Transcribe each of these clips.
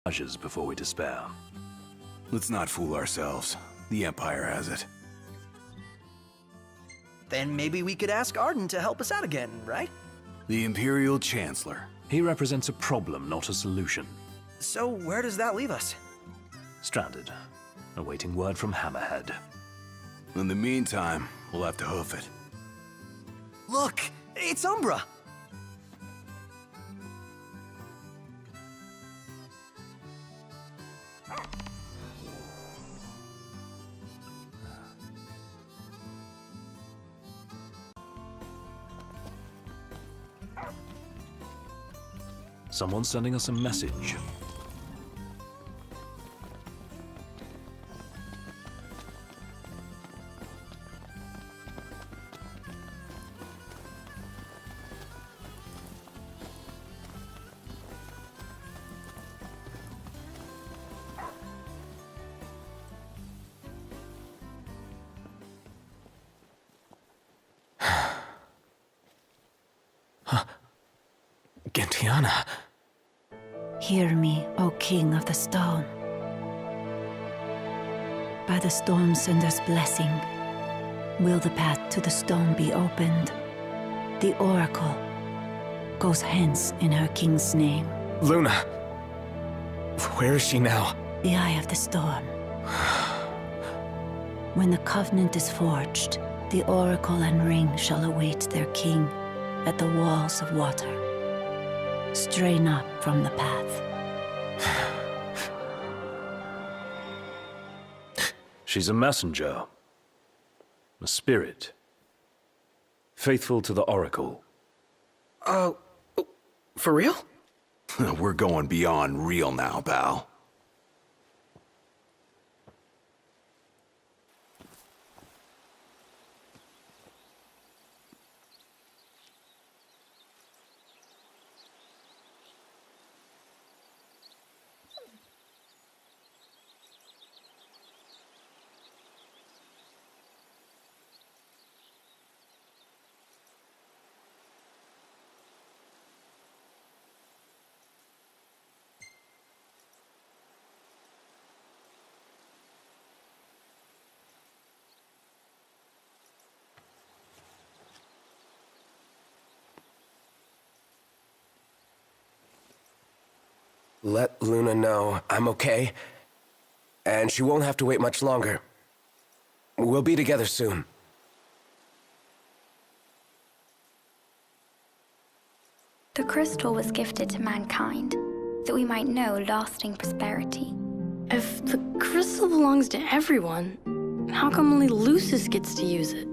before we despair. Let's not fool ourselves. The Empire has it. Then maybe we could ask Arden to help us out again, right? The Imperial Chancellor. He represents a problem, not a solution. So where does that leave us? Stranded, awaiting word from Hammerhead. In the meantime, we'll have to hoof it. Look, it's Umbra! Someone's sending us a message. Gentiana. Hear me, O King of the Stone. By the Stormsender's blessing, will the path to the stone be opened. The Oracle goes hence in her king's name. Luna. Where is she now? The Eye of the Storm. When the Covenant is forged, the Oracle and Ring shall await their king at the walls of water. Stray not from the path. She's a messenger. A spirit. Faithful to the Oracle. For real? We're going beyond real now, pal. Let Luna know I'm okay, and she won't have to wait much longer. We'll be together soon. The crystal was gifted to mankind, that we might know lasting prosperity. If the crystal belongs to everyone, how come only Lucis gets to use it?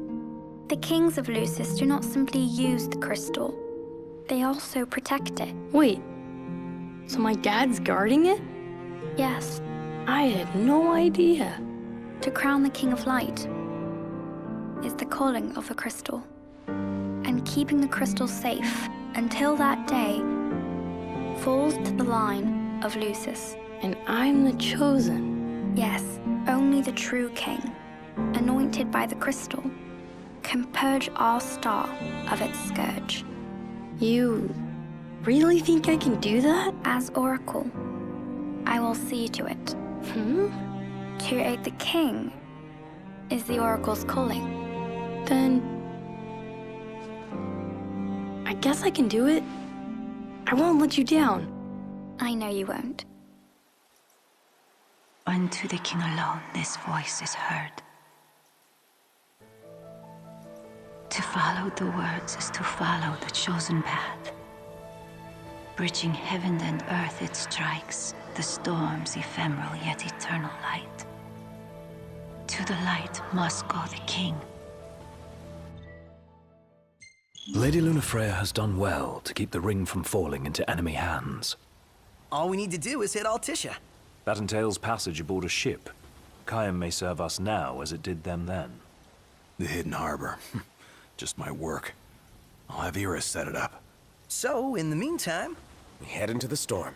The kings of Lucis do not simply use the crystal, they also protect it. Wait, so my dad's guarding it? Yes, I had no idea. to crown the King of Light is the calling of the crystal, and keeping the crystal safe until that day falls to the line of Lucis. And I'm the chosen. Yes, only the true king, anointed by the crystal, can purge our star of its scourge. You really think I can do that? As Oracle, I will see to it. To aid the king is the Oracle's calling. Then I guess I can do it. I won't let you down. I know you won't. Unto the king alone this voice is heard. To follow the words is to follow the chosen path. Bridging heaven and earth it strikes, the storm's ephemeral yet eternal light. To the light must go the king. Lady Lunafreya has done well to keep the ring from falling into enemy hands. All we need to do is hit Altissia. That entails passage aboard a ship. Khaim may serve us now as it did them then. The hidden harbor. Just my work. I'll have Iris set it up. So, in the meantime, We head into the storm.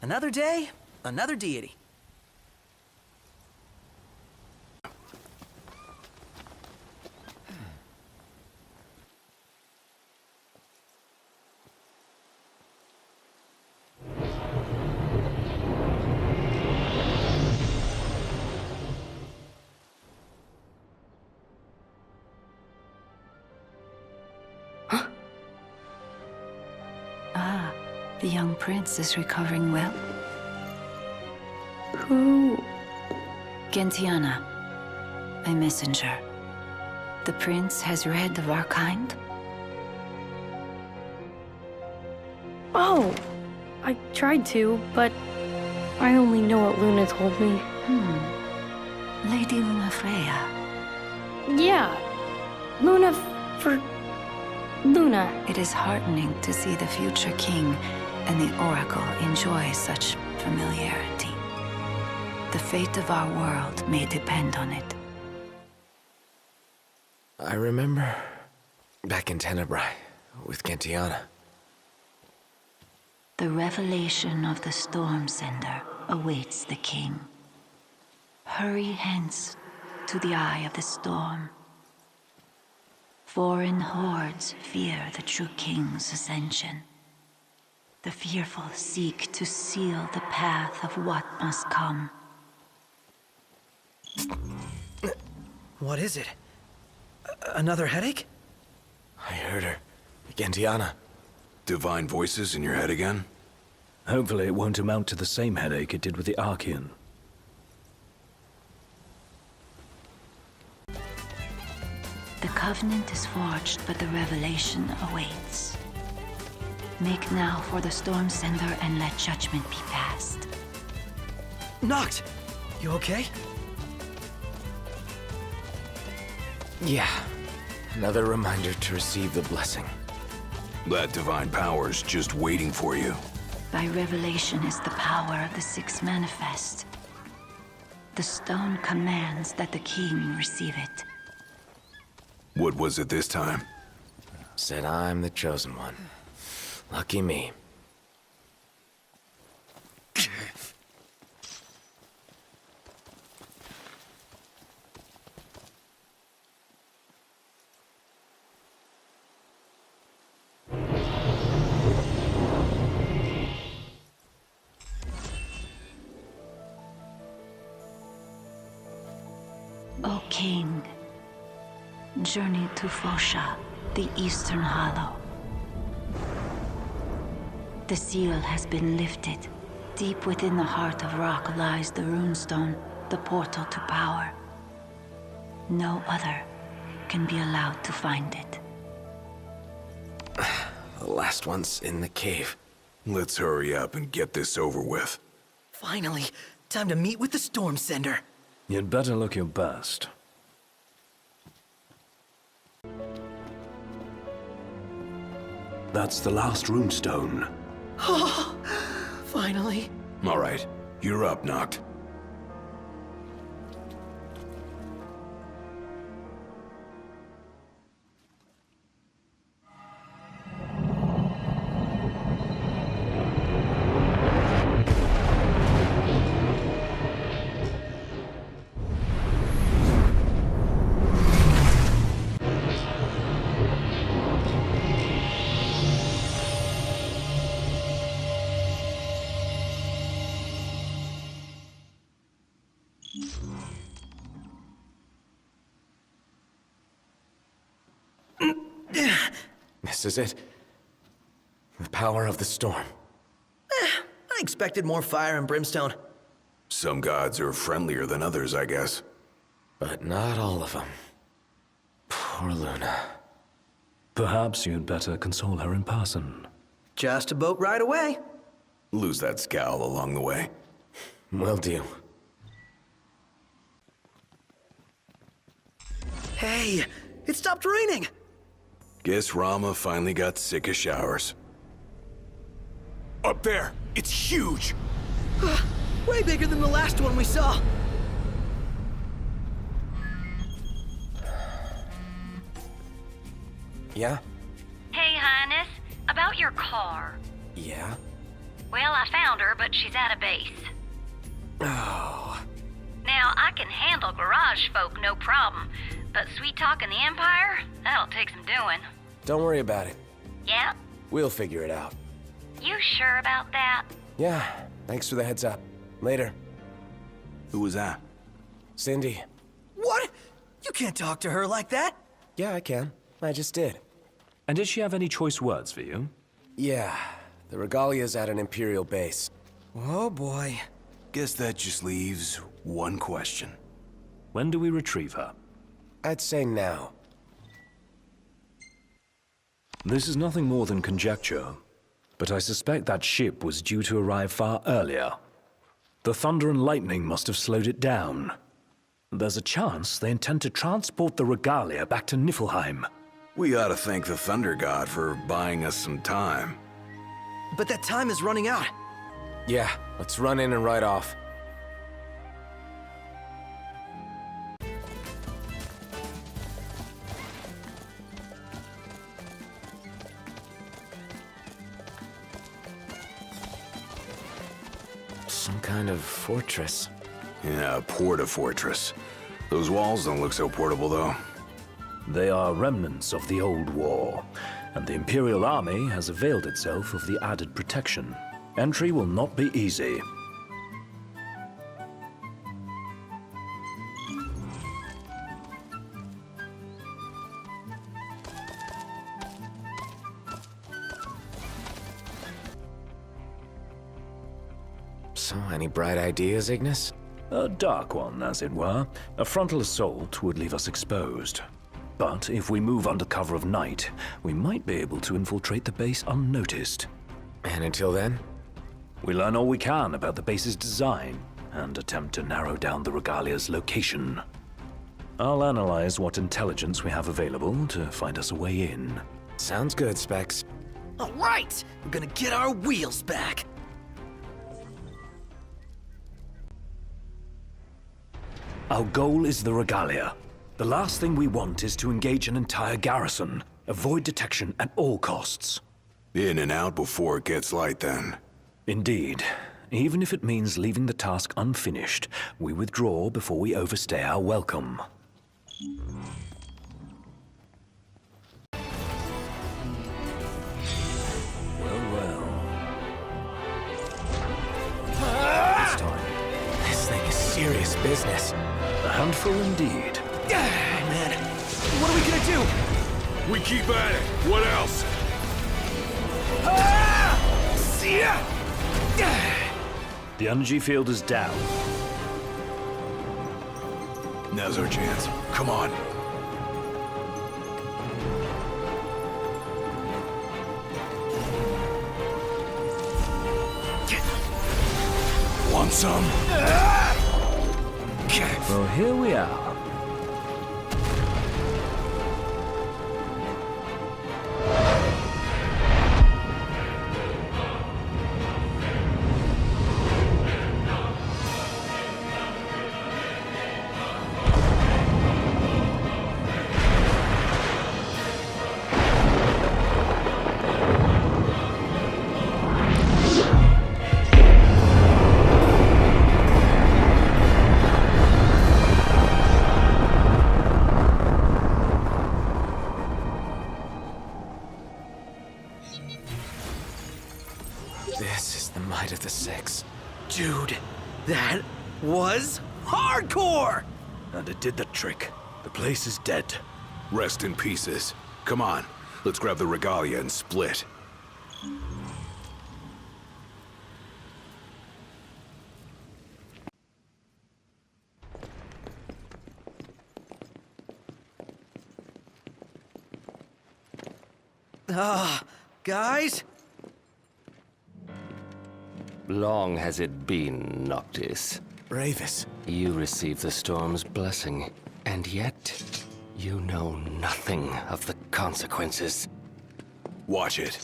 another day, another deity. The young prince is recovering well. Who? Gentiana, my messenger. The prince has read of our kind. Oh, I tried to, but I only know what Luna told me. Lady Lunafreya. Yeah, Luna for Luna. It is heartening to see the future king and the Oracle enjoy such familiarity. The fate of our world may depend on it. I remember back in Tenebrae with Gentiana. The revelation of the Storm Sender awaits the king. Hurry hence to the eye of the storm. Foreign hordes fear the true king's ascension. The fearful seek to seal the path of what must come. What is it? Another headache? I heard her. Gentiana. Divine voices in your head again? Hopefully it won't amount to the same headache it did with the Archean. The covenant is forged, but the revelation awaits. Make now for the Storm Sender and let judgment be passed. Noct! You okay? Yeah. Another reminder to receive the blessing. That divine power's just waiting for you. By revelation is the power of the Six Manifest. The stone commands that the king receive it. What was it this time? Said I'm the chosen one. Lucky me. O king, journey to Fosha, the Eastern Hollow. The seal has been lifted. Deep within the heart of rock lies the runestone, the portal to power. No other can be allowed to find it. The last one's in the cave. Let's hurry up and get this over with. Finally, time to meet with the Storm Sender. You'd better look your best. That's the last runestone. Finally. All right, you're up, Noct. This is it. The power of the storm. I expected more fire and brimstone. Some gods are friendlier than others, I guess. But not all of them. Poor Luna. Perhaps you'd better console her in person. Just a boat ride away. Lose that scowl along the way. Will do. Hey, it stopped raining. Guess Ramah finally got sick of showers. Up there! It's huge! Way bigger than the last one we saw. Yeah? Hey, Highness. About your car. Yeah? Well, I found her, but she's out of base. Oh. Now, I can handle garage folk, no problem. But sweet-talking the Empire? That'll take some doing. Don't worry about it. Yeah? We'll figure it out. You sure about that? Yeah, thanks for the heads up. Later. Who was that? Cindy. What? You can't talk to her like that. Yeah, I can. I just did. And did she have any choice words for you? Yeah, The Regalia's at an Imperial base. Oh boy. Guess that just leaves one question. When do we retrieve her? I'd say now. This is nothing more than conjecture, but I suspect that ship was due to arrive far earlier. The thunder and lightning must have slowed it down. There's a chance they intend to transport the Regalia back to Niflheim. We ought to thank the Thunder God for buying us some time. But that time is running out. Yeah, let's run in and ride off. Some kind of fortress. Yeah, a porta-fortress. Those walls don't look so portable, though. They are remnants of the old war, and the Imperial Army has availed itself of the added protection. Entry will not be easy. So, any bright ideas, Ignis? A dark one, as it were. A frontal assault would leave us exposed. But if we move under cover of night, we might be able to infiltrate the base unnoticed. And until then? We learn all we can about the base's design, and attempt to narrow down the Regalia's location. I'll analyze what intelligence we have available to find us a way in. Sounds good, Specs. All right, we're gonna get our wheels back. Our goal is the Regalia. The last thing we want is to engage an entire garrison. Avoid detection at all costs. In and out before it gets light, then. Indeed. Even if it means leaving the task unfinished, we withdraw before we overstay our welcome. Well. It's time. This thing is serious business. A handful indeed. Man, what are we gonna do? We keep at it. What else? See ya! The energy field is down. Now's our chance. Come on. Want some? Well, here we are. This is the might of the Six. Dude, that was hardcore! And it did the trick. The place is dead. Rest in pieces. Come on. Let's grab the Regalia and split. Guys? Long has it been, Noctis. Ravis. You receive the storm's blessing, and yet you know nothing of the consequences. Watch it.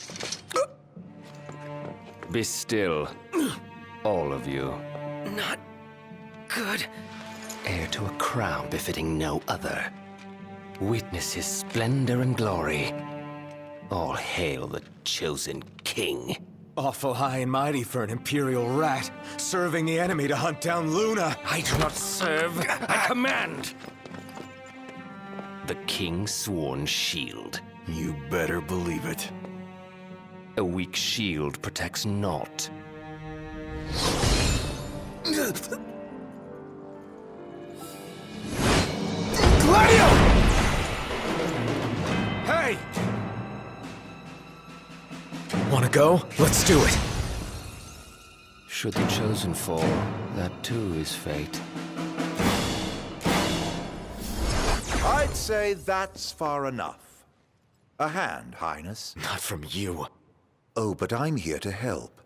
Be still, all of you. Not good. Heir to a crown befitting no other. Witness his splendor and glory. All hail the chosen king. Awful high and mighty for an Imperial rat, serving the enemy to hunt down Luna. I do not serve, I command! The king's sworn shield. You better believe it. A weak shield protects naught. Gladio! Hey! Want to wanna go? Let's do it. Should the Chosen fall, that too is fate. I'd say that's far enough. A hand, Highness. Not from you. Oh, but I'm here to help.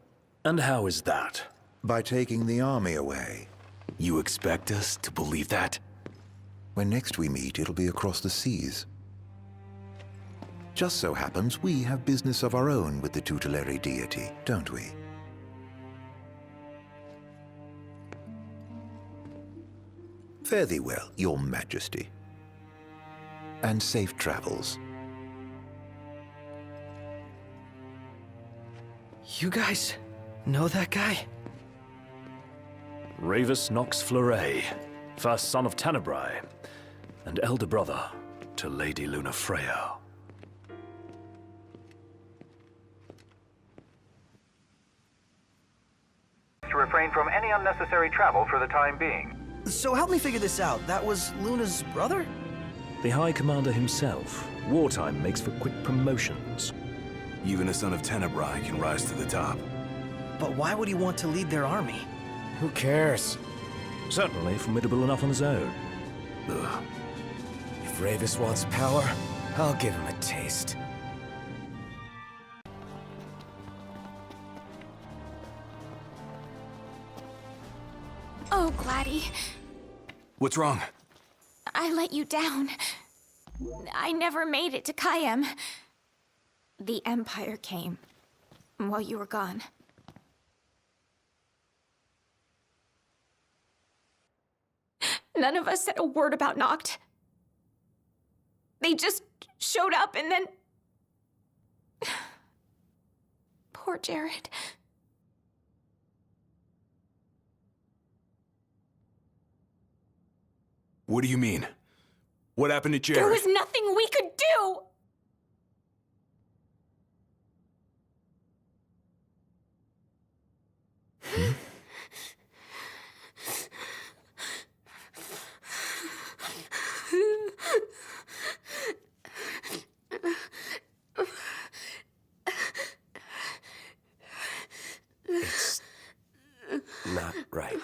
And how is that? By taking the army away. You expect us to believe that? When next we meet, it'll be across the seas. Just so happens we have business of our own with the tutelary deity, don't we? Fare thee well, your majesty. And safe travels. You guys know that guy? Ravus Nox Fleuret, first son of Tenebrae, and elder brother to Lady Lunafreya. To refrain from any unnecessary travel for the time being. So help me figure this out. That was Luna's brother? The High Commander himself. Wartime makes for quick promotions. Even a son of Tenebrae can rise to the top. But why would he want to lead their army? Who cares? Certainly formidable enough on his own. Ugh. If Ravus wants power, I'll give him a taste. Oh, Gladio. What's wrong? I let you down. I never made it to Kayem. The Empire came while you were gone. None of us said a word about Noct. They just showed up and then... Poor Jared. What do you mean? What happened to Jared? There was nothing we could do! It's not right.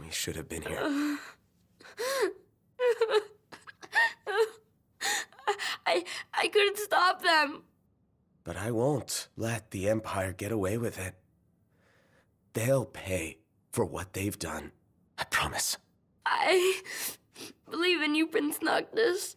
We should have been here. I couldn't stop them. But I won't let the Empire get away with it. They'll pay for what they've done. I promise. I believe in you, Prince Noctis.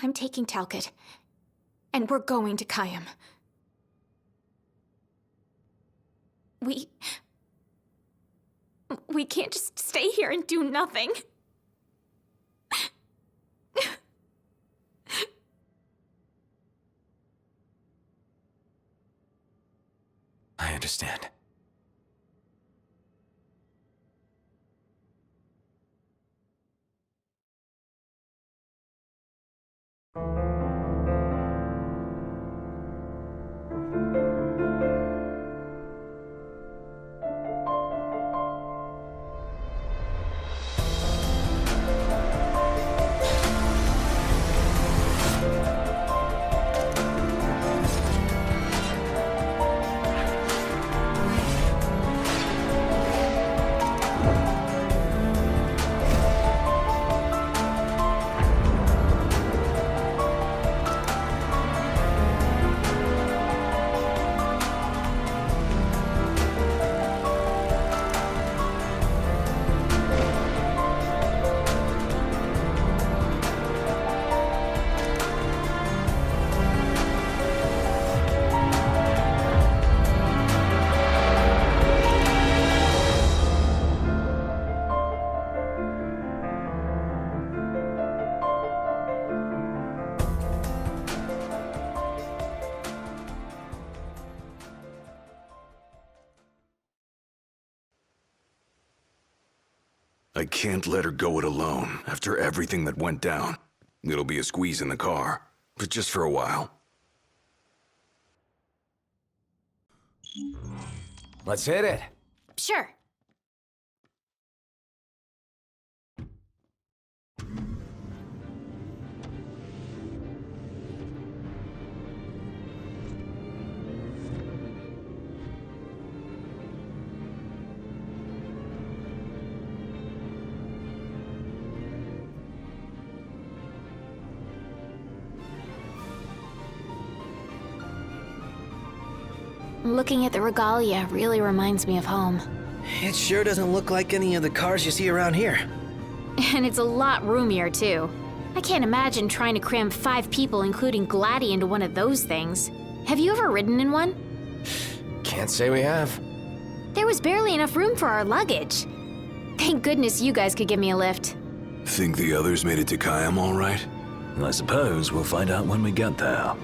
I'm taking Talcott, and we're going to Kayem. We can't just stay here and do nothing. I understand. I can't let her go it alone after everything that went down. It'll be a squeeze in the car, but just for a while. Let's hit it. Sure. Looking at the regalia really reminds me of home. It sure doesn't look like any of the cars you see around here. And it's a lot roomier, too. I can't imagine trying to cram 5 people, including Gladio, into one of those things. Have you ever ridden in one? Can't say we have. There was barely enough room for our luggage. Thank goodness you guys could give me a lift. Think the others made it to Kayam all right? I suppose we'll find out when we get there.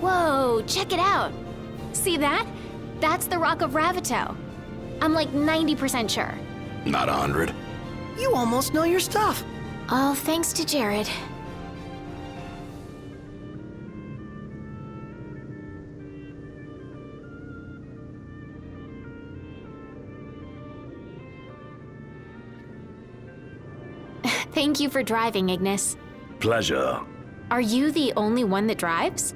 Whoa, check it out. See that? That's the Rock of Ravito. I'm like 90% sure. Not 100. You almost know your stuff. All thanks to Jared. Thank you for driving, Ignis. Pleasure. Are you the only one that drives?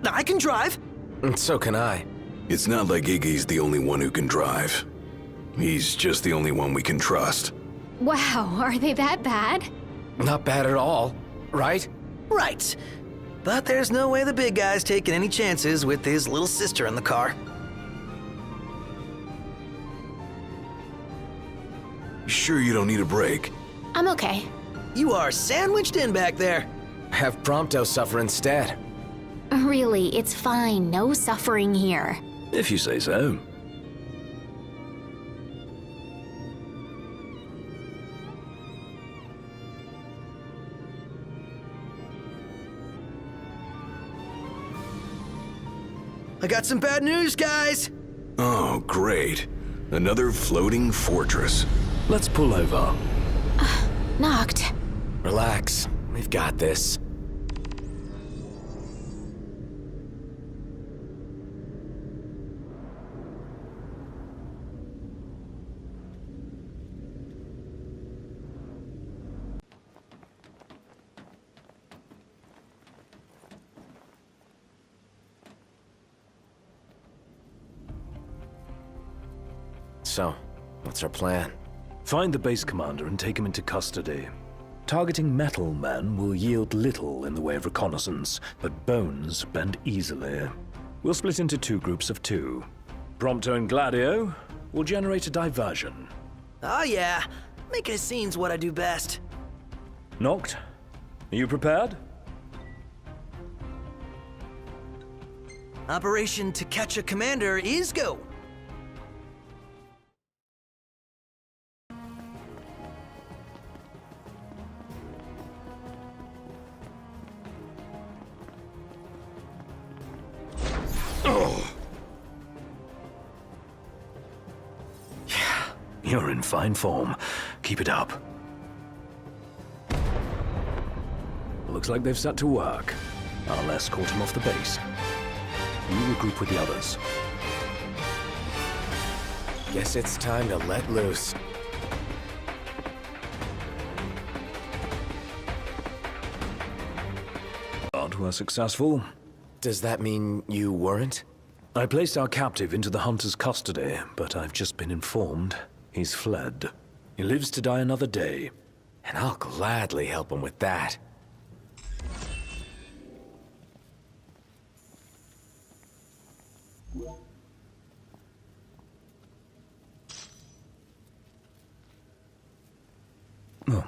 I can drive. And so can I. It's not like Iggy's the only one who can drive. He's just the only one we can trust. Wow, are they that bad? Not bad at all, right? Right. But there's no way the big guy's taking any chances with his little sister in the car. Sure you don't need a break? I'm okay. You are sandwiched in back there. Have Prompto suffer instead. Really, it's fine. No suffering here. If you say so. I got some bad news, guys. Oh, great. Another floating fortress. Let's pull over. Knocked. Relax. We've got this. So, what's our plan? Find the base commander and take him into custody. Targeting metal men will yield little in the way of reconnaissance, but bones bend easily. We'll split into 2 groups of 2. Prompto and Gladio will generate a diversion. Oh yeah, making a scene's what I do best. Noct, are you prepared? Operation To Catch a Commander is go. You're in fine form. Keep it up. Looks like they've set to work. I'll escort him off the base. You regroup with the others. Guess it's time to let loose. But we're successful. Does that mean you weren't? I placed our captive into the hunter's custody, but I've just been informed he's fled. He lives to die another day. And I'll gladly help him with that. Oh.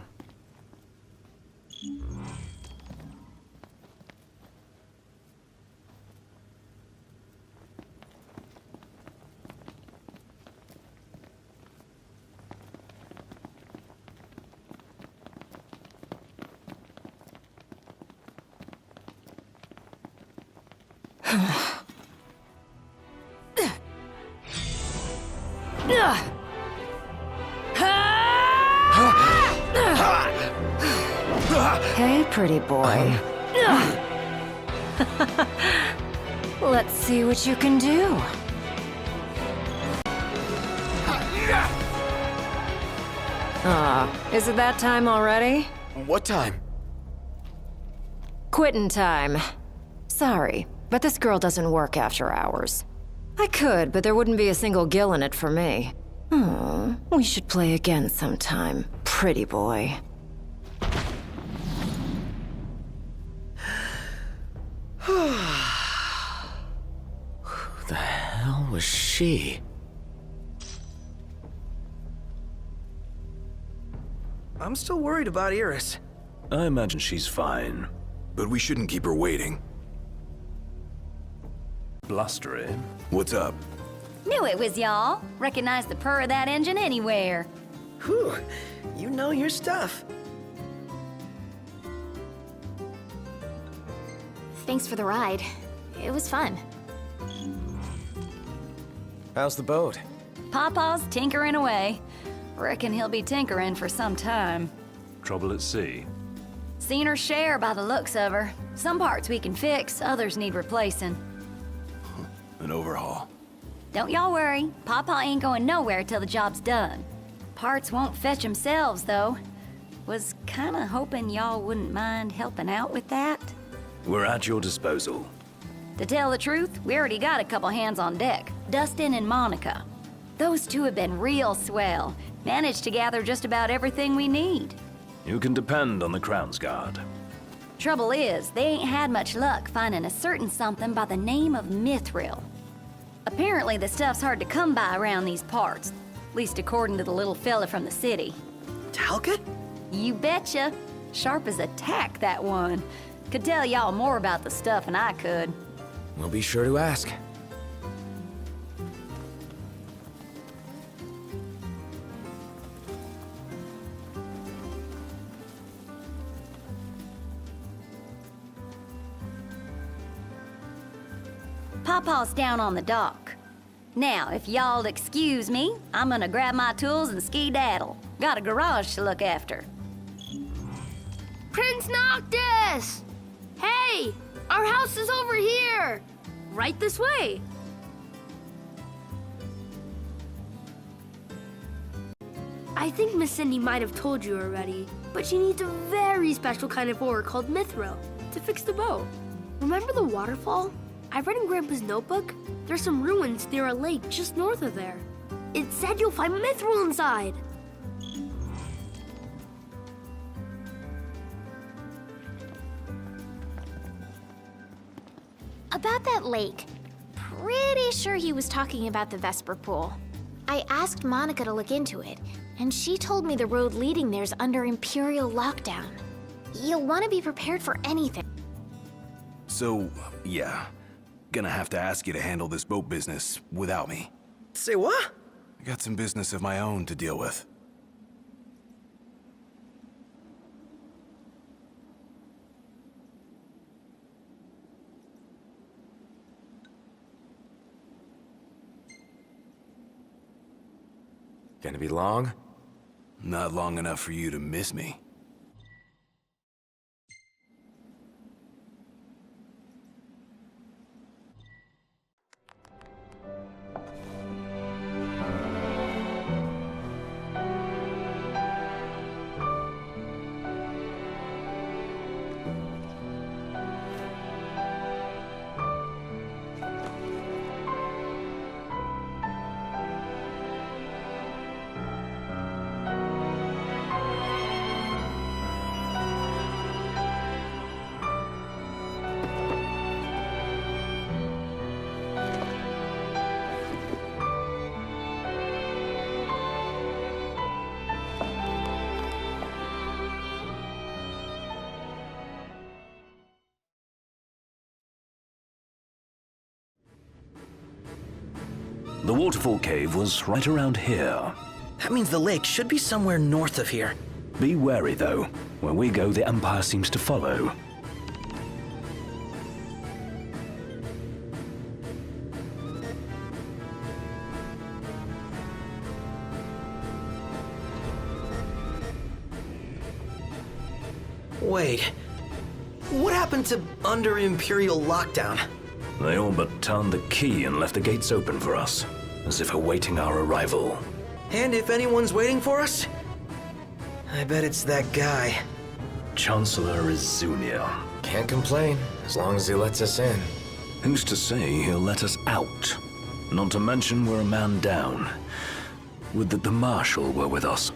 Hey, pretty boy. Let's see what you can do. Is it that time already? What time? Quittin' time. Sorry, but this girl doesn't work after hours. I could, but there wouldn't be a single gill in it for me. Oh, we should play again sometime, pretty boy. Who the hell was she? I'm still worried about Iris. I imagine she's fine. But we shouldn't keep her waiting. Blustery. What's up? Knew it was y'all. Recognize the purr of that engine anywhere. Whew, you know your stuff. Thanks for the ride. It was fun. How's the boat? Papa's tinkering away. Reckon he'll be tinkering for some time. Trouble at sea. Seen her share by the looks of her. Some parts we can fix, others need replacing. An overhaul. Don't y'all worry. Papa ain't going nowhere till the job's done. Parts won't fetch themselves, though. Was kinda hoping y'all wouldn't mind helping out with that. We're at your disposal. To tell the truth, we already got a couple hands on deck. Dustin and Monica. Those two have been real swell. Managed to gather just about everything we need. You can depend on the Crown's Guard. Trouble is, they ain't had much luck finding a certain something by the name of mithril. Apparently the stuff's hard to come by around these parts. At least according to the little fella from the city. Talcott? You betcha. Sharp as a tack, that one. Could tell y'all more about the stuff than I could. We'll be sure to ask. Papa's down on the dock. Now, if y'all'd excuse me, I'm gonna grab my tools and ski-daddle. Got a garage to look after. Prince Noctis! Hey! Our house is over here! Right this way! I think Miss Cindy might have told you already, but she needs a very special kind of ore called mithril to fix the boat. Remember the waterfall? I read in Grandpa's notebook, there's some ruins near a lake just north of there. It said you'll find mithril inside. About that lake, pretty sure he was talking about the Vesper Pool. I asked Monica to look into it, and she told me the road leading there's under Imperial lockdown. You'll want to be prepared for anything. So, yeah. Gonna have to ask you to handle this boat business without me. Say what? I got some business of my own to deal with. Gonna be long? Not long enough for you to miss me. The waterfall cave was right around here. That means the lake should be somewhere north of here. Be wary, though. Where we go, the Empire seems to follow. Wait. What happened to under Imperial lockdown? They all but turned the key and left the gates open for us, as if awaiting our arrival. And if anyone's waiting for us, I bet it's that guy. Chancellor Izunia. Can't complain, as long as he lets us in. Who's to say he'll let us out? Not to mention we're a man down. Would that the Marshal were with us.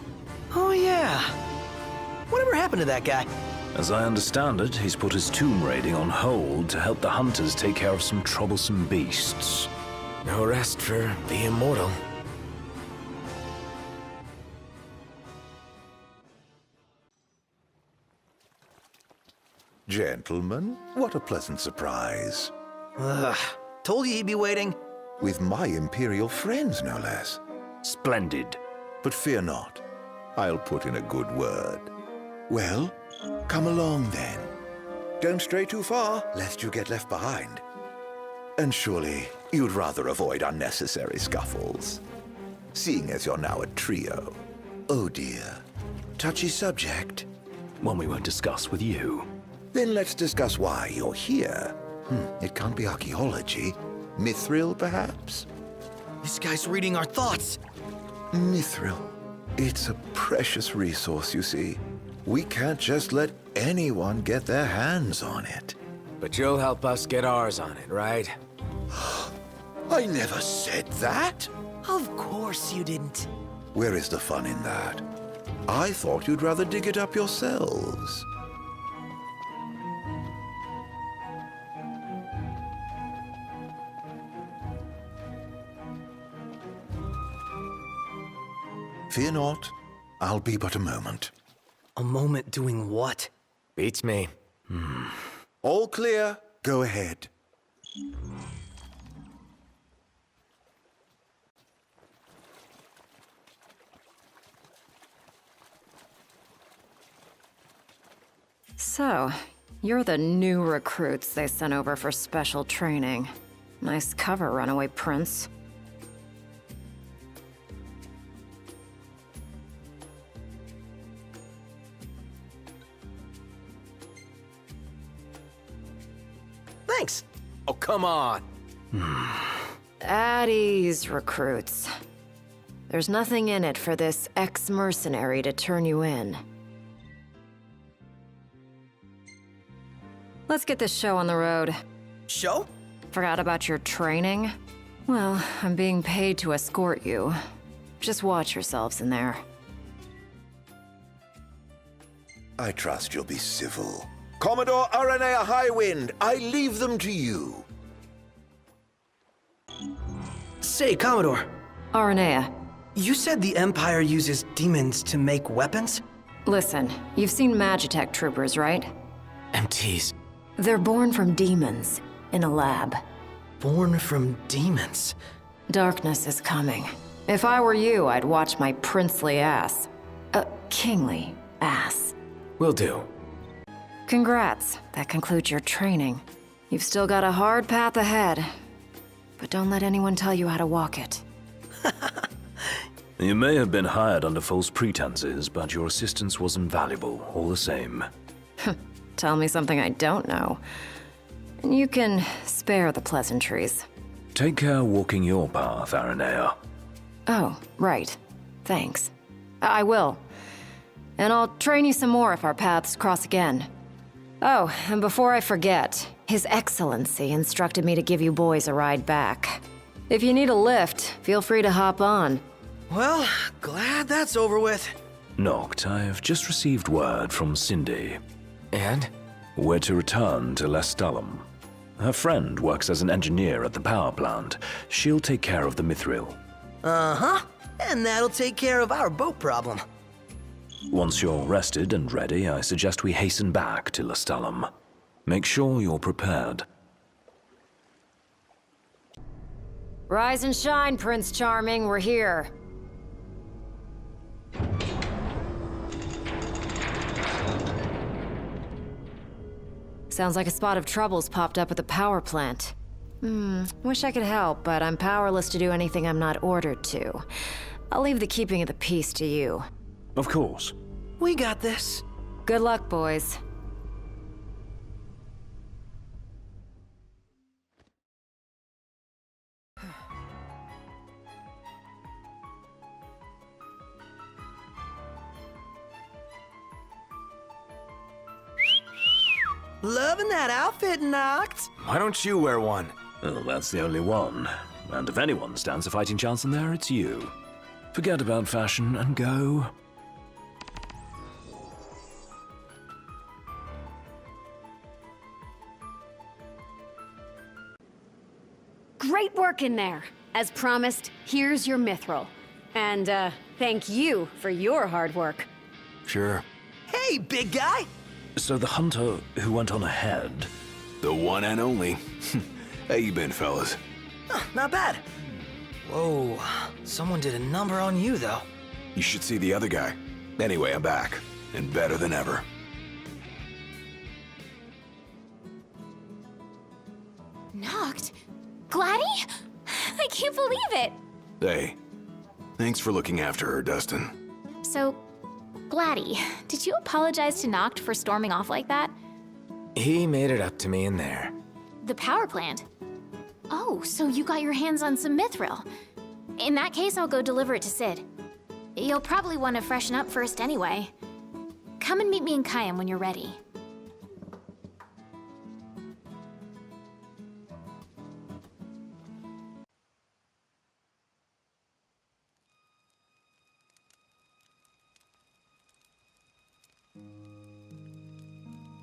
Oh, yeah. Whatever happened to that guy? As I understand it, he's put his tomb raiding on hold to help the hunters take care of some troublesome beasts. No rest for the immortal. Gentlemen, what a pleasant surprise. Ugh. Told you he'd be waiting. With my Imperial friends, no less. Splendid. But fear not. I'll put in a good word. Well, come along then. Don't stray too far, lest you get left behind. And surely you'd rather avoid unnecessary scuffles. Seeing as you're now a trio. Oh dear. Touchy subject. One we won't discuss with you. Then let's discuss why you're here. It can't be archaeology. Mithril, perhaps? This guy's reading our thoughts. Mithril. It's a precious resource, you see. We can't just let anyone get their hands on it. But you'll help us get ours on it, right? I never said that. Of course you didn't. Where is the fun in that? I thought you'd rather dig it up yourselves. Fear not. I'll be but a moment. A moment doing what? Beats me. All clear. Go ahead. So, you're the new recruits they sent over for special training. Nice cover, runaway prince. Thanks. Oh, come on. At ease, recruits. There's nothing in it for this ex-mercenary to turn you in. Let's get this show on the road. Show? Forgot about your training? Well, I'm being paid to escort you. Just watch yourselves in there. I trust you'll be civil. Commodore Aranea Highwind, I leave them to you. Say, Commodore. Aranea. You said the Empire uses demons to make weapons? Listen, you've seen Magitech troopers, right? MTs. They're born from demons, in a lab. Born from demons? Darkness is coming. If I were you, I'd watch my princely ass. Kingly ass. Will do. Congrats. That concludes your training. You've still got a hard path ahead. But don't let anyone tell you how to walk it. You may have been hired under false pretenses, but your assistance was invaluable, all the same. Tell me something I don't know. And you can spare the pleasantries. Take care walking your path, Aranea. Oh, right. Thanks. I will. And I'll train you some more if our paths cross again. Oh, and before I forget, His Excellency instructed me to give you boys a ride back. If you need a lift, feel free to hop on. Well, glad that's over with. Noct, I've just received word from Cindy. And? We're to return to Lestalum. Her friend works as an engineer at the power plant. She'll take care of the Mithril. Uh-huh. And that'll take care of our boat problem. Once you're rested and ready, I suggest we hasten back to Lestalum. Make sure you're prepared. Rise and shine, Prince Charming. We're here. Sounds like a spot of trouble's popped up at the power plant. Wish I could help, but I'm powerless to do anything I'm not ordered to. I'll leave the keeping of the peace to you. Of course. We got this. Good luck, boys. Loving that outfit, Noct. Why don't you wear one? Well, that's the only one. And if anyone stands a fighting chance in there, it's you. Forget about fashion and go. Great work in there. As promised, here's your mithril. And, thank you for your hard work. Sure. Hey, big guy! So the hunter who went on ahead... The one and only. How you been, fellas? Not bad. Whoa, someone did a number on you, though. You should see the other guy. Anyway, I'm back. And better than ever. Knocked? Gladdy? I can't believe it! Hey, thanks for looking after her, Dustin. So, Gladdy, did you apologize to Noct for storming off like that? He made it up to me in there. The power plant? Oh, so you got your hands on some mithril. In that case, I'll go deliver it to Sid. You'll probably want to freshen up first anyway. Come and meet me in Kayam when you're ready.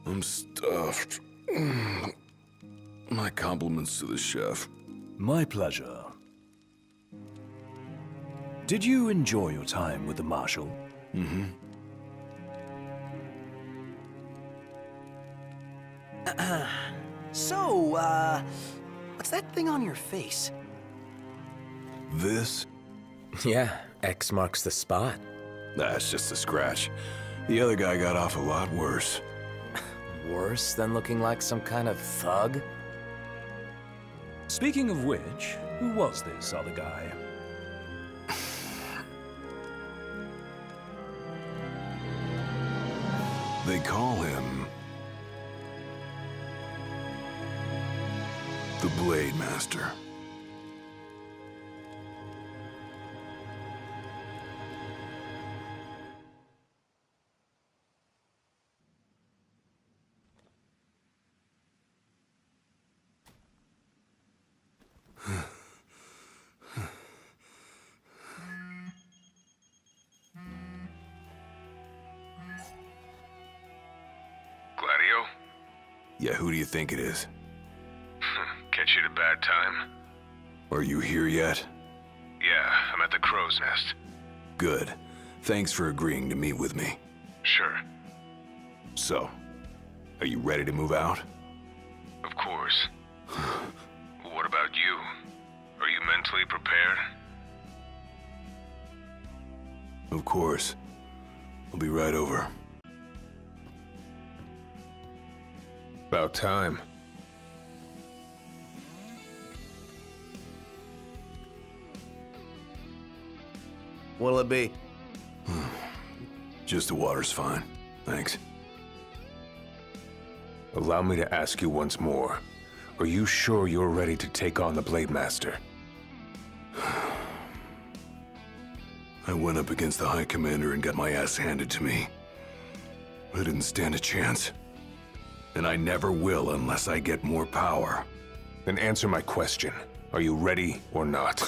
I'm stuffed. My compliments to the chef. My pleasure. Did you enjoy your time with the Marshal? Mm-hmm. So, what's that thing on your face? This? Yeah, X marks the spot. That's just a scratch. The other guy got off a lot worse. Worse than looking like some kind of thug? Speaking of which, who was this other guy? They call him... the Blade Master. Gladio? Yeah, who do you think it is? Catch you at a bad time? Are you here yet? Yeah, I'm at the Crow's Nest. Good. Thanks for agreeing to meet with me. Sure. So, are you ready to move out? Of course. What about you? Are you mentally prepared? Of course. I'll be right over. About time. What'll it be? Just the water's fine. Thanks. Allow me to ask you once more. Are you sure you're ready to take on the Blade Master? I went up against the High Commander and got my ass handed to me. I didn't stand a chance. And I never will unless I get more power. Then answer my question. Are you ready or not?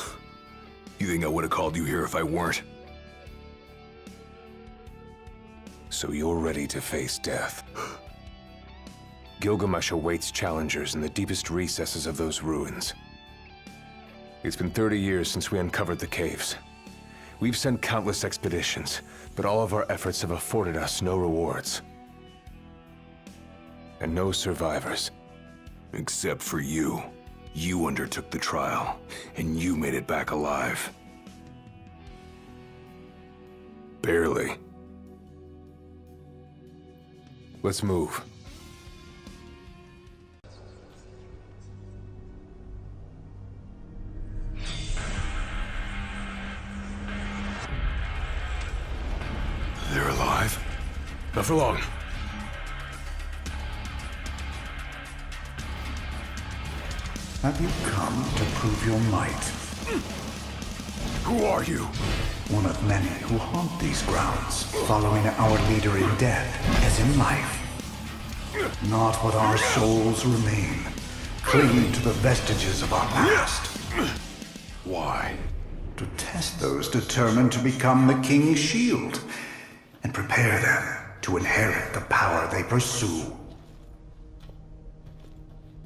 You think I would have called you here if I weren't? So you're ready to face death. Gilgamesh awaits challengers in the deepest recesses of those ruins. It's been 30 years since we uncovered the caves. We've sent countless expeditions, but all of our efforts have afforded us no rewards. And no survivors. Except for you. You undertook the trial, and you made it back alive. Barely. Let's move. They're alive? Not for long. Have you come to prove your might? Who are you? One of many who haunt these grounds, following our leader in death as in life. Not what our souls remain, clinging to the vestiges of our past. Why? To test those determined to become the King's shield, and prepare them to inherit the power they pursue.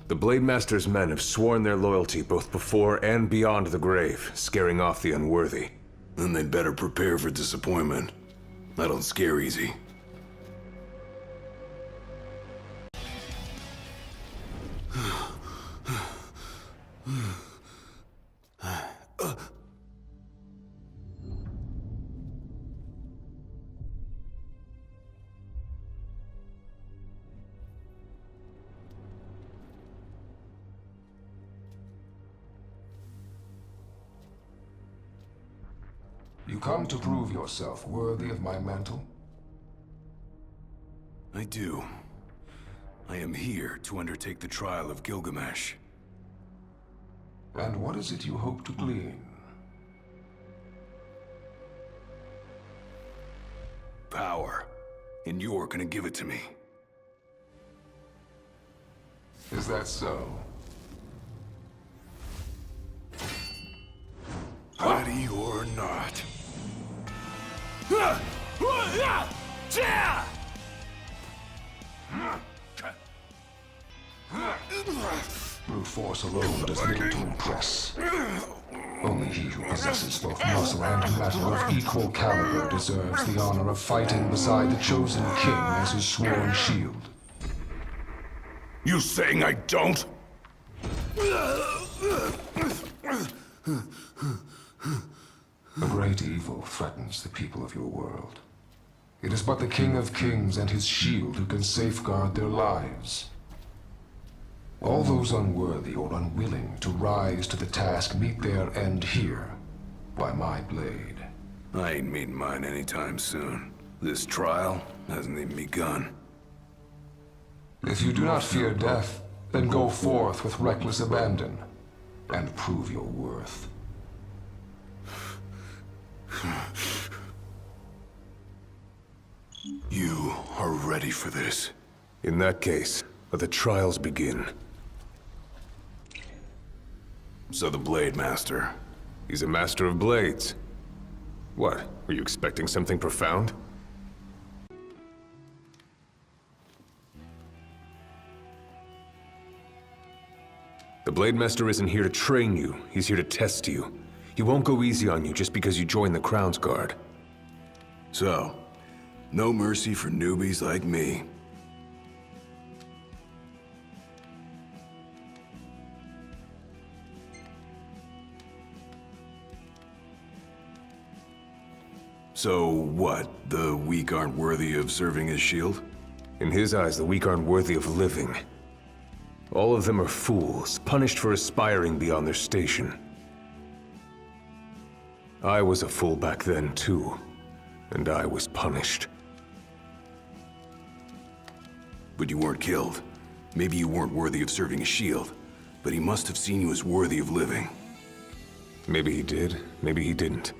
The Blade Master's men have sworn their loyalty both before and beyond the grave, scaring off the unworthy. Then they'd better prepare for disappointment. I don't scare easy. You come to prove yourself worthy of my mantle? I do. I am here to undertake the trial of Gilgamesh. And what is it you hope to glean? Power. And you're gonna give it to me. Is that so? Ready or not. Brute force alone does little to impress. Only he who possesses both muscle and matter of equal caliber deserves the honor of fighting beside the chosen king as his sworn shield. You saying I don't? A great evil threatens the people of your world. It is but the King of Kings and his shield who can safeguard their lives. All those unworthy or unwilling to rise to the task meet their end here, by my blade. I ain't meeting mine anytime soon. This trial hasn't even begun. If you do not fear death, then go forth with reckless abandon, and prove your worth. You are ready for this. In that case, let the trials begin. So the Blade Master. He's a master of blades. What, were you expecting something profound? The Blade Master isn't here to train you, he's here to test you. He won't go easy on you just because you joined the Crown's Guard. So, no mercy for newbies like me. So what? The weak aren't worthy of serving as shield? In his eyes, the weak aren't worthy of living. All of them are fools, punished for aspiring beyond their station. I was a fool back then, too. And I was punished. But you weren't killed. Maybe you weren't worthy of serving a shield, but he must have seen you as worthy of living. Maybe he did, maybe he didn't.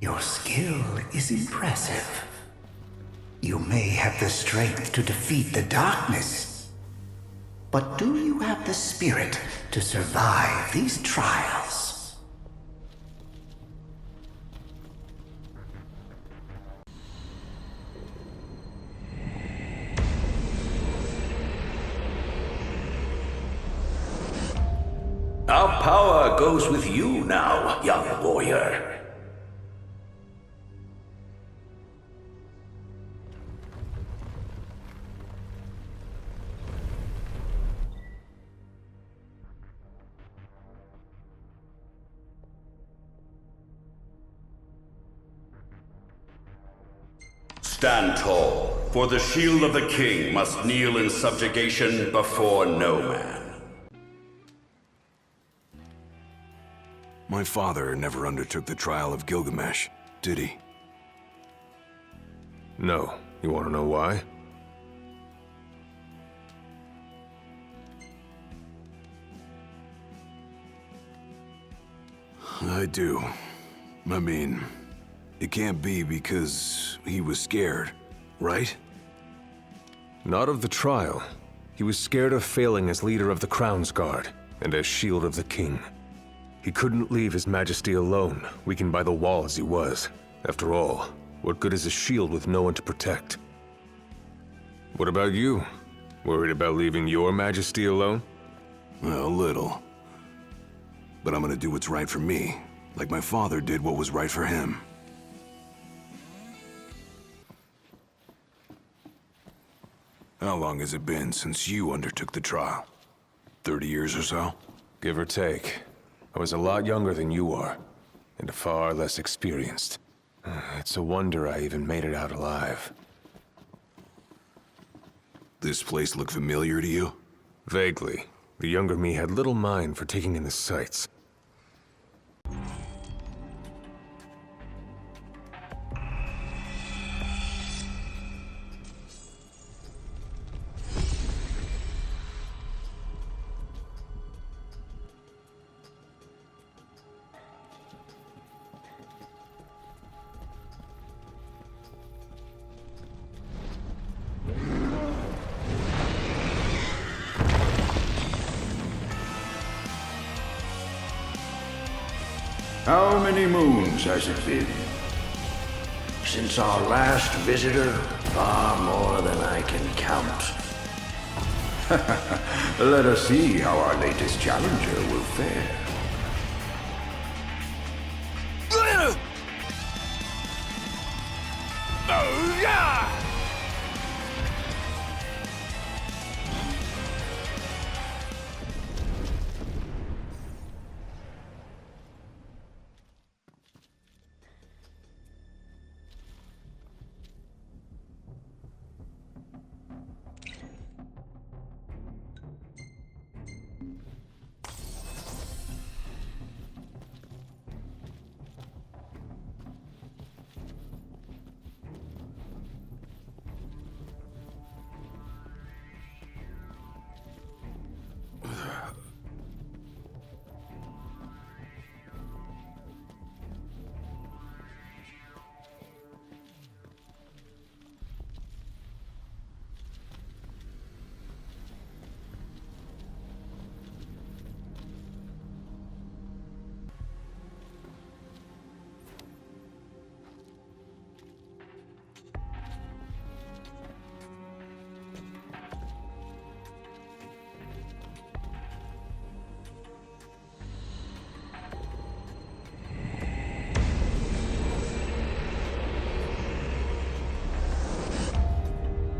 Your skill is impressive. You may have the strength to defeat the darkness, but do you have the spirit to survive these trials? Our power goes with you now, young warrior. Stand tall, for the shield of the king must kneel in subjugation before no man. My father never undertook the trial of Gilgamesh, did he? No. You want to know why? I do. I mean, it can't be because he was scared, right? Not of the trial. He was scared of failing as leader of the Crown's Guard and as Shield of the King. He couldn't leave His Majesty alone, weakened by the wall as he was. After all, what good is a shield with no one to protect? What about you? Worried about leaving your Majesty alone? Well, a little. But I'm gonna do what's right for me, like my father did what was right for him. How long has it been since you undertook the trial? 30 years or so? Give or take. I was a lot younger than you are, and far less experienced. It's a wonder I even made it out alive. This place look familiar to you? Vaguely. The younger me had little mind for taking in the sights. How many moons has it been? Since our last visitor, far more than I can count. Let us see how our latest challenger will fare.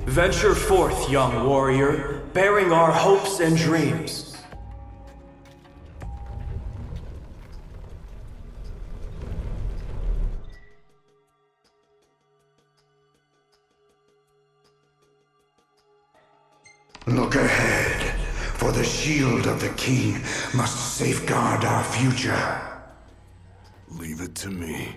Venture forth, young warrior, bearing our hopes and dreams. Look ahead, for the shield of the king must safeguard our future. Leave it to me.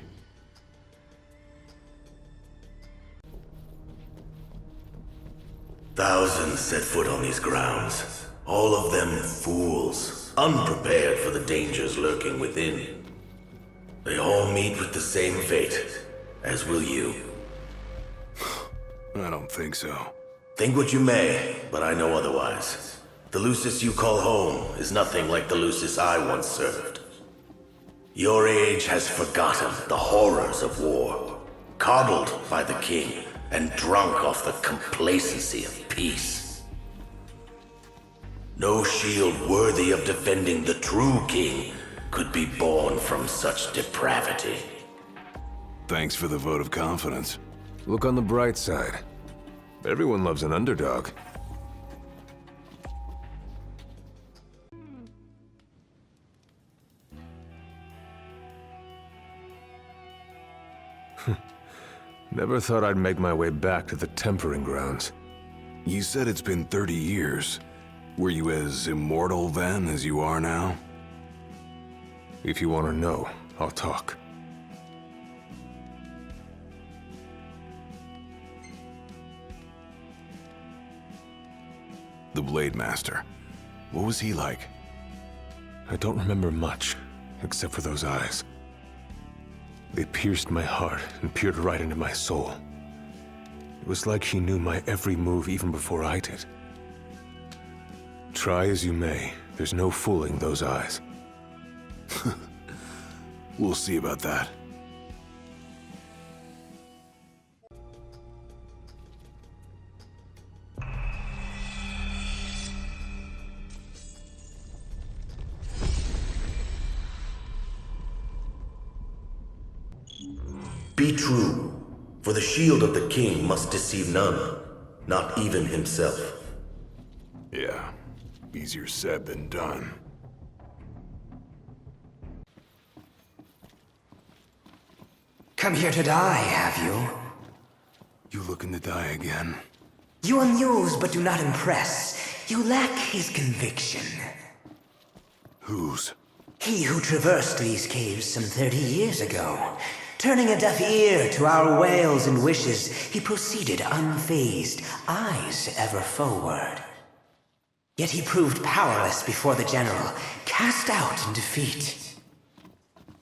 Thousands set foot on these grounds, all of them fools, unprepared for the dangers lurking within. They all meet with the same fate, as will you. I don't think so. Think what you may, but I know otherwise. The Lucis you call home is nothing like the Lucis I once served. Your age has forgotten the horrors of war, coddled by the king, and drunk off the complacency of peace. No shield worthy of defending the true king could be born from such depravity. Thanks for the vote of confidence. Look on the bright side. Everyone loves an underdog. Never thought I'd make my way back to the tempering grounds. You said it's been 30 years. Were you as immortal then as you are now? If you want to know, I'll talk. The Blade Master. What was he like? I don't remember much, except for those eyes. They pierced my heart and peered right into my soul. It was like he knew my every move even before I did. Try as you may, there's no fooling those eyes. We'll see about that. Be true, for the shield of the king must deceive none, not even himself. Yeah, easier said than done. Come here to die, have you? You looking to die again? You amuse but do not impress. You lack his conviction. Whose? He who traversed these caves some 30 years ago. Turning a deaf ear to our wails and wishes, he proceeded unfazed, eyes ever forward. Yet he proved powerless before the general, cast out in defeat.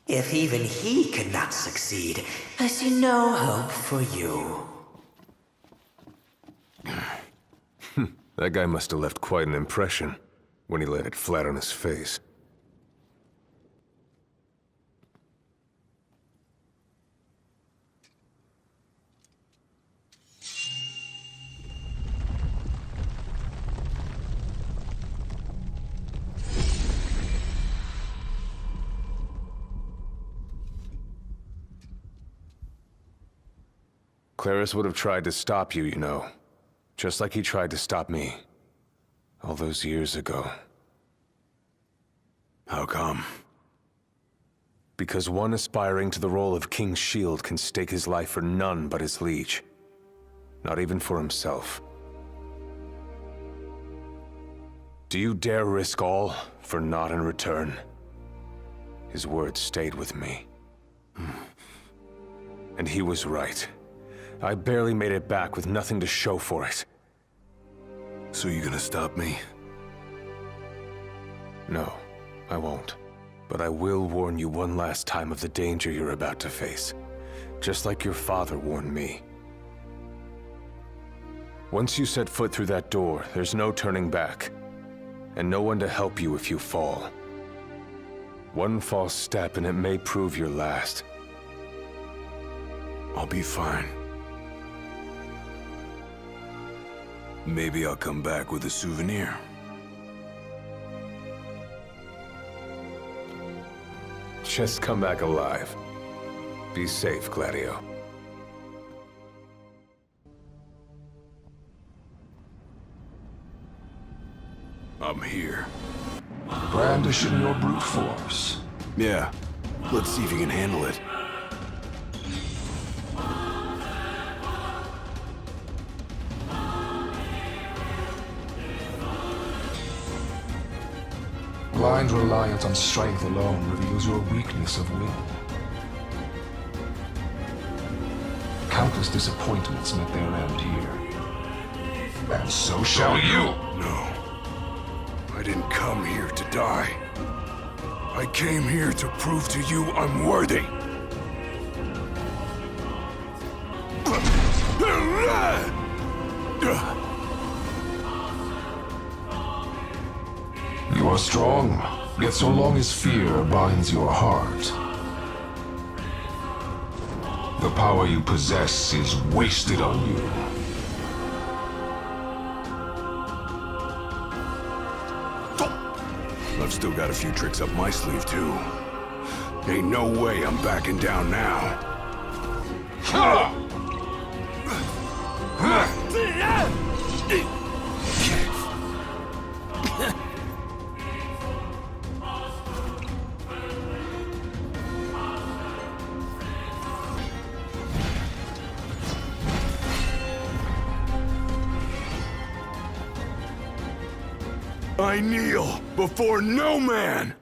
If even he could not succeed, I see no hope for you. That guy must have left quite an impression when he laid it flat on his face. Claris would have tried to stop you, you know. Just like he tried to stop me. All those years ago. How come? Because one aspiring to the role of King's Shield can stake his life for none but his liege. Not even for himself. Do you dare risk all for naught in return? His words stayed with me. And he was right. I barely made it back with nothing to show for it. So you gonna stop me? No, I won't. But I will warn you one last time of the danger you're about to face. Just like your father warned me. Once you set foot through that door, there's no turning back. And no one to help you if you fall. One false step and it may prove your last. I'll be fine. Maybe I'll come back with a souvenir. Just come back alive. Be safe, Gladio. I'm here. Brandishing your brute force. Yeah. Let's see if you can handle it. Blind reliance on strength alone reveals your weakness of will. Countless disappointments met their end here. And so shall you! No. I didn't come here to die. I came here to prove to you I'm worthy. You are strong, yet so long as fear binds your heart, the power you possess is wasted on you. I've still got a few tricks up my sleeve, too. Ain't no way I'm backing down now. I kneel before no man!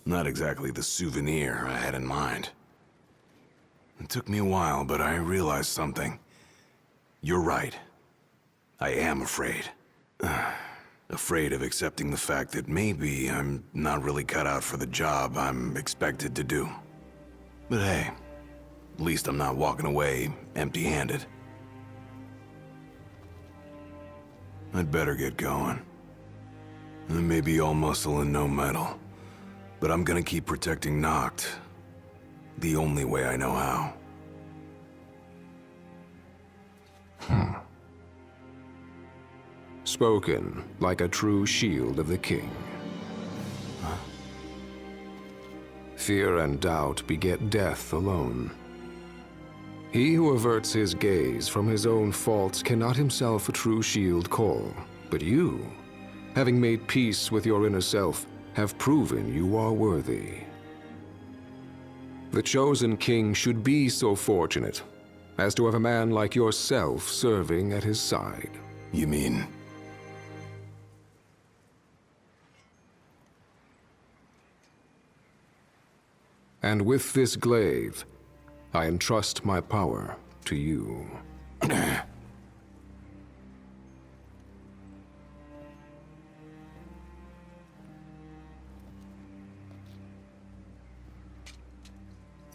Not exactly the souvenir I had in mind. It took me a while, but I realized something. You're right. I am afraid. Afraid of accepting the fact that maybe I'm not really cut out for the job I'm expected to do. But hey, at least I'm not walking away empty-handed. I'd better get going. I may be all muscle and no metal, but I'm gonna keep protecting Noct the only way I know how. Spoken like a true shield of the king. Fear and doubt beget death alone. He who averts his gaze from his own faults cannot himself a true shield call. But you, having made peace with your inner self, have proven you are worthy. The chosen king should be so fortunate as to have a man like yourself serving at his side. You mean? And with this glaive, I entrust my power to you.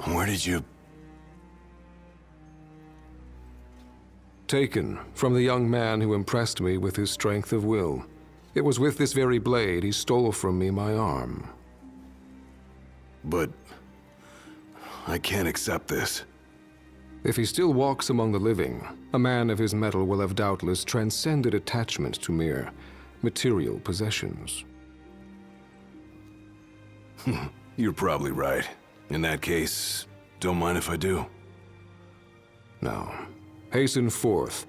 Where did you... Taken from the young man who impressed me with his strength of will. It was with this very blade he stole from me my arm. But... I can't accept this. If he still walks among the living, a man of his mettle will have doubtless transcended attachment to mere material possessions. You're probably right. In that case, don't mind if I do. Now, hasten forth,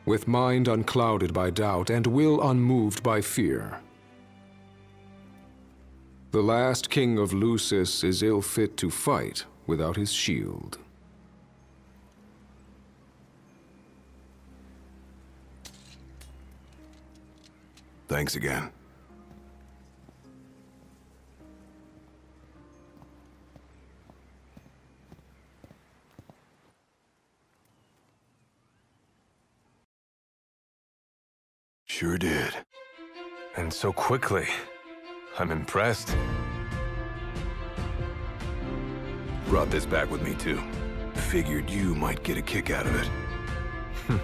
with mind unclouded by doubt and will unmoved by fear. The last king of Lucis is ill fit to fight without his shield. Thanks again. Sure did. And so quickly. I'm impressed. Brought this back with me too. Figured you might get a kick out of it.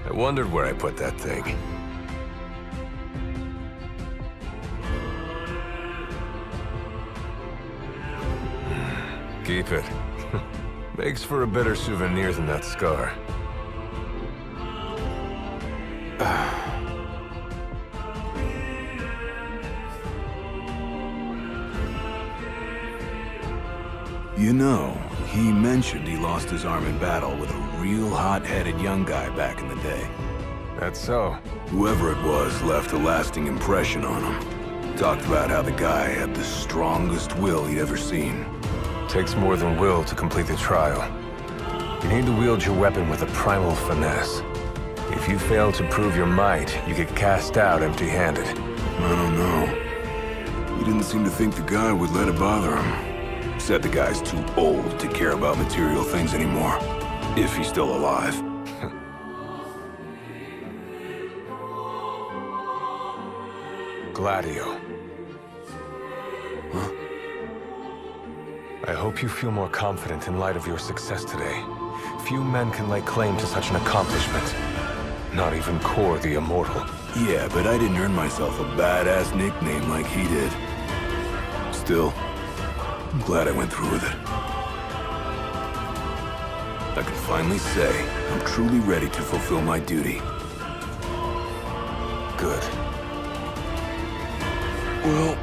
I wondered where I put that thing. Keep it. Makes for a better souvenir than that scar. You know, he mentioned he lost his arm in battle with a real hot-headed young guy back in the day. That's so. Whoever it was left a lasting impression on him. Talked about how the guy had the strongest will he'd ever seen. Takes more than will to complete the trial. You need to wield your weapon with a primal finesse. If you fail to prove your might, you get cast out empty-handed. I don't know. He didn't seem to think the guy would let it bother him. Said the guy's too old to care about material things anymore. If he's still alive. Gladio. Huh? I hope you feel more confident in light of your success today. Few men can lay claim to such an accomplishment. Not even Kor the Immortal. Yeah, but I didn't earn myself a badass nickname like he did. Still, I'm glad I went through with it. I can finally say I'm truly ready to fulfill my duty. Good. Well,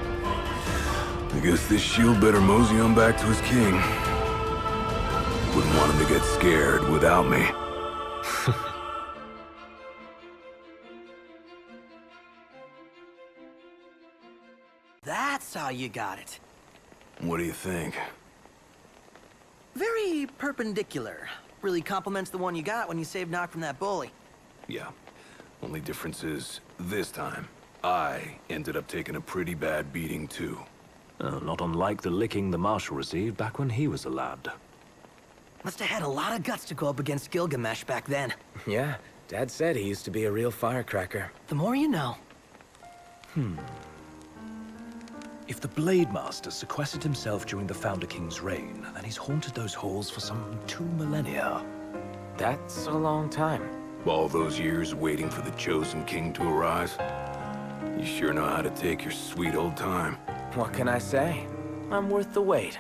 I guess this shield better mosey on back to his king. Wouldn't want him to get scared without me. That's how you got it. What do you think? Very perpendicular. Really complements the one you got when you saved Noct from that bully. Yeah. Only difference is, this time, I ended up taking a pretty bad beating too. Not unlike the licking the Marshal received back when he was a lad. Must have had a lot of guts to go up against Gilgamesh back then. Yeah, Dad said he used to be a real firecracker. The more you know. If the Blade Master sequestered himself during the Founder King's reign, then he's haunted those halls for some 2 millennia. That's a long time. All those years waiting for the Chosen King to arise? You sure know how to take your sweet old time. What can I say? I'm worth the wait.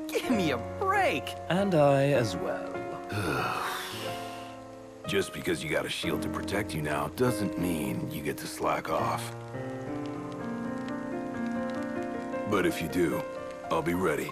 Give me a break! And I as well. Just because you got a shield to protect you now doesn't mean you get to slack off. But if you do, I'll be ready.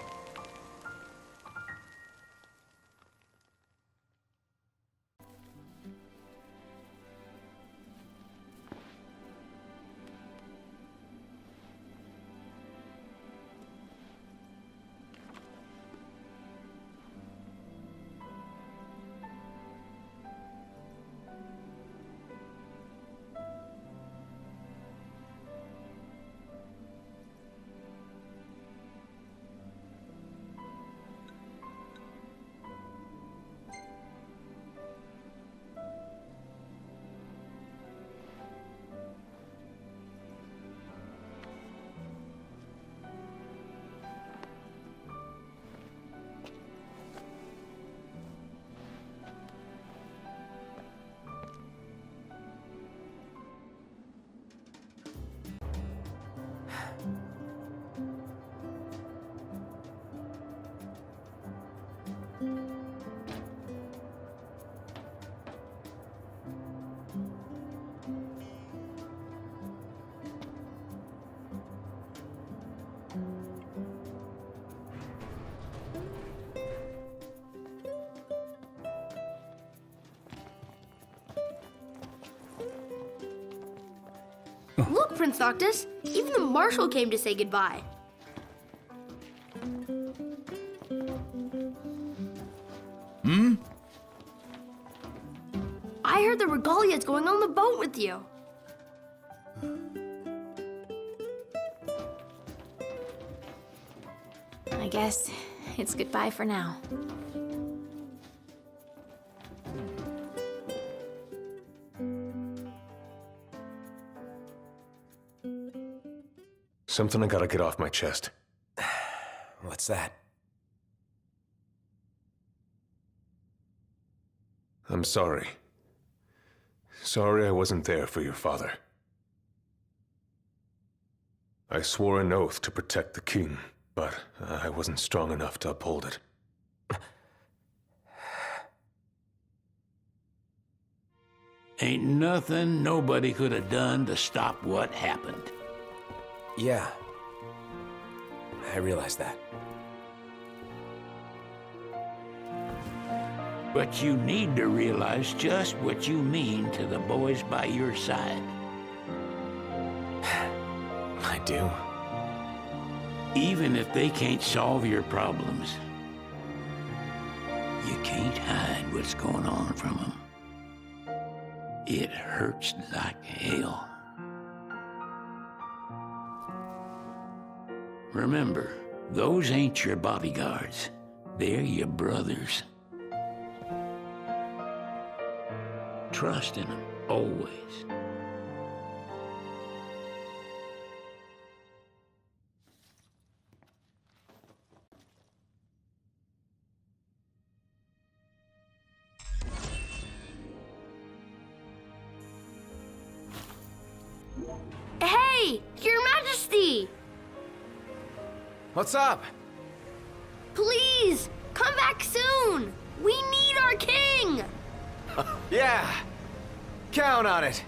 Look, Prince Noctis, even the Marshal came to say goodbye. Hmm? I heard the Regalia's going on the boat with you. I guess it's goodbye for now. Something I gotta get off my chest. What's that? I'm sorry. Sorry I wasn't there for your father. I swore an oath to protect the king, but I wasn't strong enough to uphold it. Ain't nothing nobody could have done to stop what happened. Yeah. I realize that. But you need to realize just what you mean to the boys by your side. I do. Even if they can't solve your problems, you can't hide what's going on from them. It hurts like hell. Remember, those ain't your bodyguards. They're your brothers. Trust in them, always. Hey, Your Majesty! What's up? Please, come back soon! We need our king! Yeah, count on it.